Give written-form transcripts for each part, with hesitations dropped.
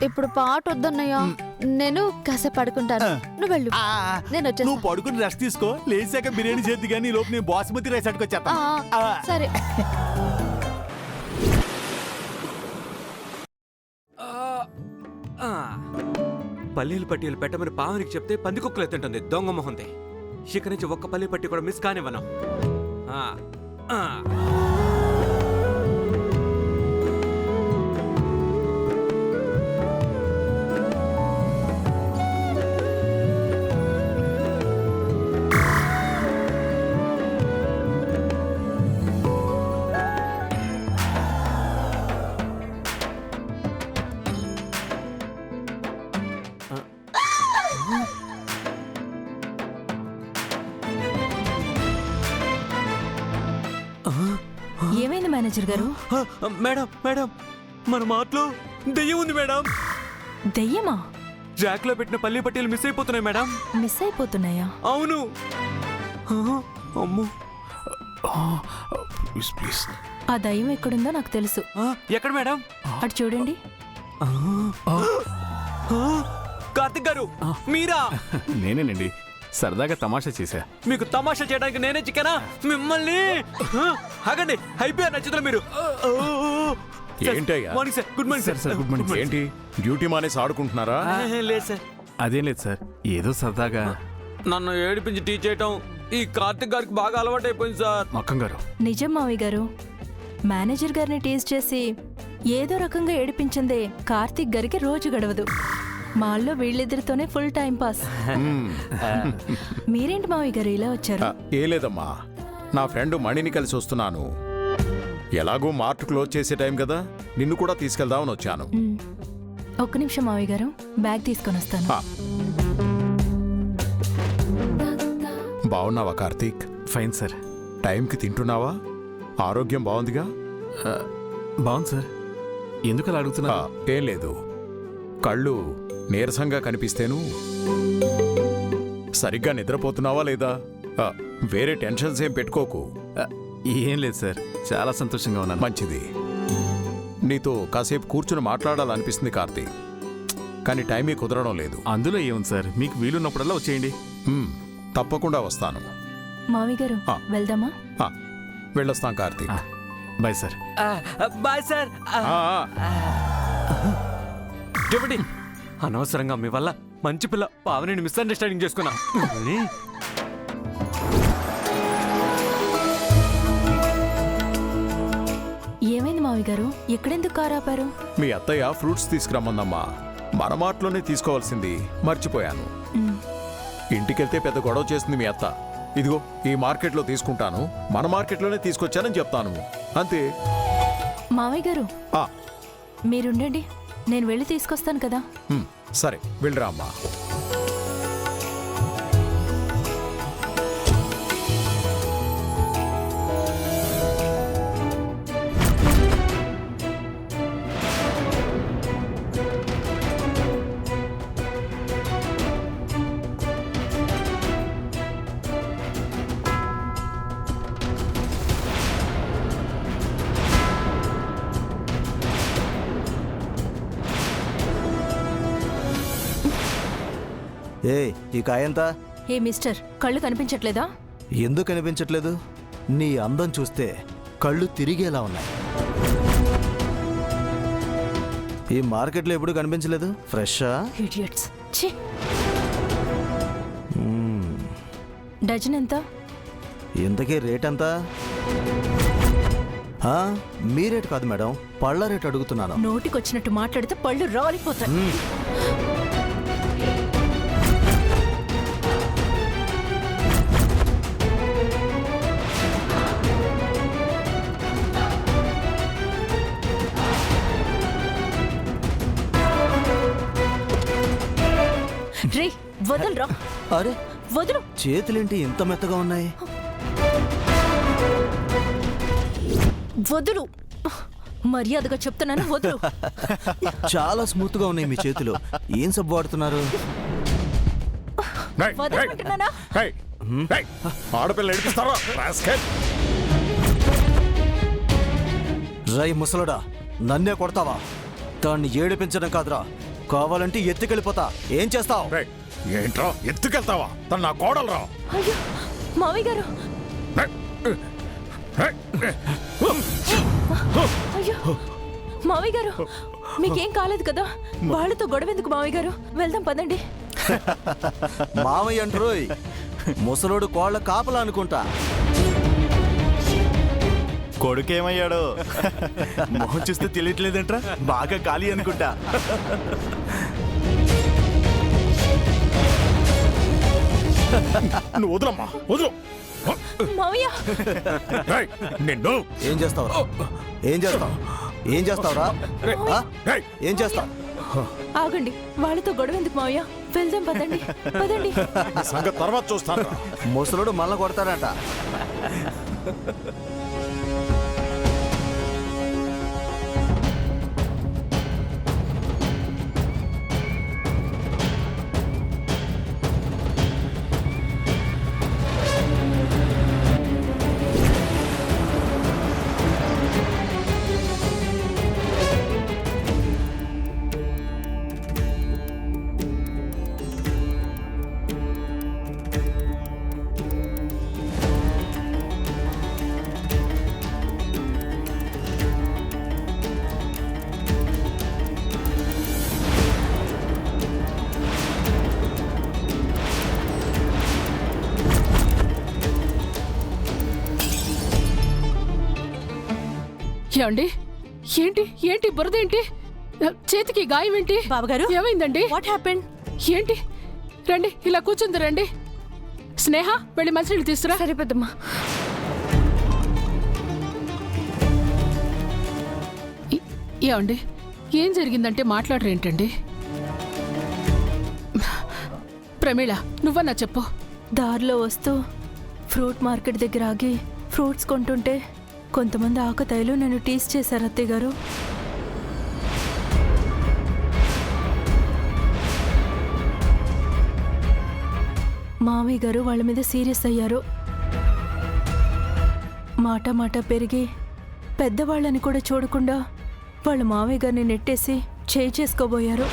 ఇప్పుడు పాట వద్దన్నయ్యా, నేను కాసేపు పడుకుంటాను. నువ్వు వెళ్ళు, నేను వచ్చేస్తా. నువ్వు పడుకుని రెస్ట్ తీసుకో, లేచాక బిర్యానీ చేద్ది కానీ లోపు నేను బాస్మతి రైస్ అట్టుకొచ్చేస్తా. సరే. పల్లీలు పట్టీలు పెట్టమని పావనికి చెప్తే పందికొక్కులు ఎత్తుంటుంది దొంగ మొహంది. ఇక నుంచి ఒక్క పల్లి పట్టి కూడా మిస్ కానివ్వను. ఏమైంది మేనేజర్ గారు? మేడం మేడం, మన మాటలో దెయ్యం ఉంది మేడం. దెయ్యమా? జాక్ లో పెట్టిన పల్లి పట్టీలు మిస్ అయిపోతున్నాయి మేడం. మిస్ అయిపోతున్నాయా? అవును. అమ్మో, ప్లీజ్. ఆ దయ్యం ఎక్కడుందో నాకు తెలుసు. ఎక్కడ మేడం? అటు చూడండి. కార్తిక్ గారు, మీరా? నేనేనండి, సరదాగా తమాషా చేశా. మీకు తమాషా చేయడానికి నేనే చికెనా మిమ్మల్ని? ఆగండి, అయిపోయారు నచ్చుతున్నా మీరు. ఏంటయ్యా? Morning sir. Good morning sir. Good morning. ఏంటి డ్యూటీ మానేసి ఆడుకుంటున్నారా? లేదు సార్, అదేం లేదు సార్, ఏదో సరదాగా. నన్ను ఏడిపించి టీ చేయటం ఈ కార్తిక్ గారికి బాగా అలవాటు అయిపోయింది సార్. మక్కం గారు, నిజం మావి గారు, మేనేజర్ గారిని టీజ్ చేసి ఏదో రకంగా ఏడిపించిందే కార్తీక్ గారికి రోజు గడవదు. మాల్లో వీళ్ళిద్దరితోనే ఫుల్ టైం పాస్. మీరేంటి మావి గారు ఇలా వచ్చారు? ఏ లేదమ్మా, నా ఫ్రెండ్ మణిని కలిసి వస్తున్నాను. ఎలాగో మార్ట్ క్లోజ్ చేసే టైం కదా, నిన్ను కూడా తీసుకెళ్దామని వచ్చాను. ఒక్క నిమిషం మావి గారు, బ్యాగ్ తీసుకొని వస్తాను. బాగున్నావా కార్తీక్? Fine sir. టైంకి తింటున్నావా? ఆరోగ్యం బాగుందిగా? బాగుంది సార్. ఎందుకు అలా అడుగుతున్నా? ఏం లేదు, కళ్ళు నీరసంగా కనిపిస్తేను. సరిగ్గా నిద్రపోతున్నావా లేదా? వేరే టెన్షన్స్ ఏం పెట్టుకోకు. ఏం లేదు సార్, చాలా సంతోషంగా ఉన్నాను. మంచిది. నీతో కాసేపు కూర్చుని మాట్లాడాలనిపిస్తుంది కార్తీక్, కానీ టైమే కుదరడం లేదు. అందులో ఏముంది సార్, మీకు వీలున్నప్పుడల్లా వచ్చేయండి. తప్పకుండా వస్తాను. మావి గారు, వెళ్దామా? వెళ్ళొస్తాం Karthik. Bye sir. Bye sir. చెప్పండి, అనవసరంగా మీ వల్ల మంచి పిల్ల పావనిని మిస్అండర్స్టాండింగ్ చేసుకున్నా. ఏమైంది మావి గారు, ఎక్కడెందుకు కారు ఆపారు? మీ అత్తయ్య ఫ్రూట్స్ తీసుకురమ్మందమ్మా. మన మార్ట్లోనే తీసుకోవాల్సింది మర్చిపోయాను. ఇంటికెళ్తే పెద్ద గొడవ చేస్తుంది మీ అత్త. ఇదిగో ఈ మార్కెట్లో తీసుకుంటాను, మన మార్కెట్లోనే తీసుకొచ్చానని చెప్తాను, అంతే. మావి గారు, మీరుండండి, నేను వెళ్ళి తీసుకొస్తాను కదా. సరే, వెళ్ళరా అమ్మా. ఈ కాయ ఎంత? హే మిస్టర్, కళ్ళు కనిపించట్లేదా? ఎందుకు కనిపించట్లేదు? నీ అందం చూస్తే కళ్ళు తిరిగేలా ఉన్నాయి. ఈ మార్కెట్లో ఎప్పుడు కనిపించలేదు. ఫ్రెషా? ఇడియట్స్. ఛీ. డజన్ ఎంత? ఇంతకీ రేట్ ఎంత? మీ రేట్ కాదు మేడం, పళ్ళ రేట్ అడుగుతున్నాను. నోటికొచ్చినట్టు మాట్లాడితే పళ్ళు రాలిపోతాయి. రే వదలరా. అరే వదులు. చేతులేంటి ఇంత మెత్తగా ఉన్నాయి? వదులు, మర్యాదగా చెప్తున్నాను, వదులు. చాలా స్మూత్ గా ఉన్నాయి మీ చేతులు. ఏం సబ్బు వాడుతున్నారు? వదలమంటున్నానా? ఆడపిల్ల ఏడిపిస్తారా? రై ముసలడా, నన్నే కొడతావా? దాన్ని ఏడిపించడం కాదురా, కావాలంటే ఎత్తుకెళ్ళిపోతా. ఏం చేస్తావు? రేయ్, ఏంట్రా ఎత్తుకెళ్తావా? తను నా కోడలురా. అయ్యో మావయ్య గారు, అయ్యో మావయ్య గారు, మీకేం కాలేదు కదా? వాళ్ళతో గొడవ ఎందుకు మావయ్య గారు? వెళ్దాం పదండి. మామయ్య అంటారోయ్, ముసలోడు కోళ్ళ కాపలా అనుకుంటా. కొడుకేమయ్యాడు? మొహం చూస్తే తెలియట్లేదంట్రా, బాగా ఖాళీ అనుకుంటా. నువ్వు వదలమ్మా, వదలు. మావయ్య రేయ్, నిన్ను ఏం చేస్తావురా? ఏం చేస్తావు? ఏం చేస్తావురా? ఆ? రేయ్, ఏం చేస్తావు? ఆగండి, వాళ్ళతో గొడవ ఎందుకు మావయ్య? వెళ్దాం పదండి, పదండి. నీ సంగతి తర్వాత చూస్తాను. ముసలోడు మళ్ళా కొడతాడంట. ఏమండి? ఏంటి ఏంటి బురదేంటి? చేతికి గాయం ఏంటి? బావగారు, ఏమైందండి? What happened? ఏంటి? రండి, ఇలా కూర్చుంది రండి. స్నేహ, వెళ్ళి మంచినీళ్ళు తీసుకురా. సరే పెద్దమ్మా. ఏమండి, ఏం జరిగిందంటే మాట్లాడరేంటండి? ప్రమీళ, నువ్వన్నా చెప్పు. దారిలో వస్తూ ఫ్రూట్ మార్కెట్ దగ్గర ఆగి ఫ్రూట్స్ కొంటుంటే కొంతమంది ఆకతాయిలు నన్ను టీస్ చేశారు అత్తయ్య గారు. మామయ్య గారు వాళ్ళ మీద సీరియస్ అయ్యారు. మాట మాట పెరిగి పెద్దవాళ్ళని కూడా చూడకుండా వాళ్ళ మామయ్య గారిని నెట్టేసి చేయి చేసుకోబోయారు.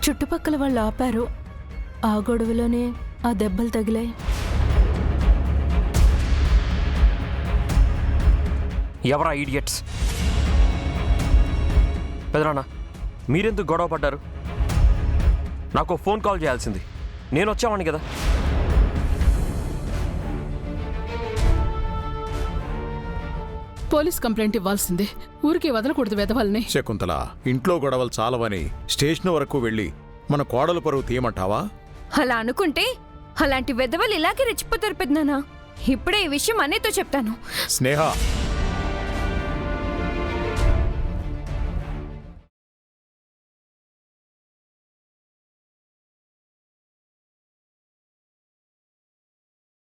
చుట్టుపక్కల వాళ్ళు ఆపారు. ఆ గొడవలోనే ఆ దెబ్బలు తగిలాయి. ఎవరా ఈడియట్స్? పెదనాన్న, మీరెందుకు గొడవ పడ్డారు? నాకు ఫోన్ కాల్ చేయాల్సింది, నేను వచ్చావాణ్ణి కదా. పోలీస్ కంప్లైంట్ ఇవ్వాల్సిందే. ఊరికే వదలకూడదు వెధవల్ని. శకుంతల, ఇంట్లో గొడవలు చాలవని స్టేషన్ వరకు వెళ్ళి మన కోడలు పరువు తీయమంటావా? అలా అనుకుంటే అలాంటి వెధవలు ఇలాగే రెచ్చిపోతారు పెద్దనాన్న. ఇప్పుడే ఈ విషయం అన్నయ్యతో చెప్తాను. స్నేహ,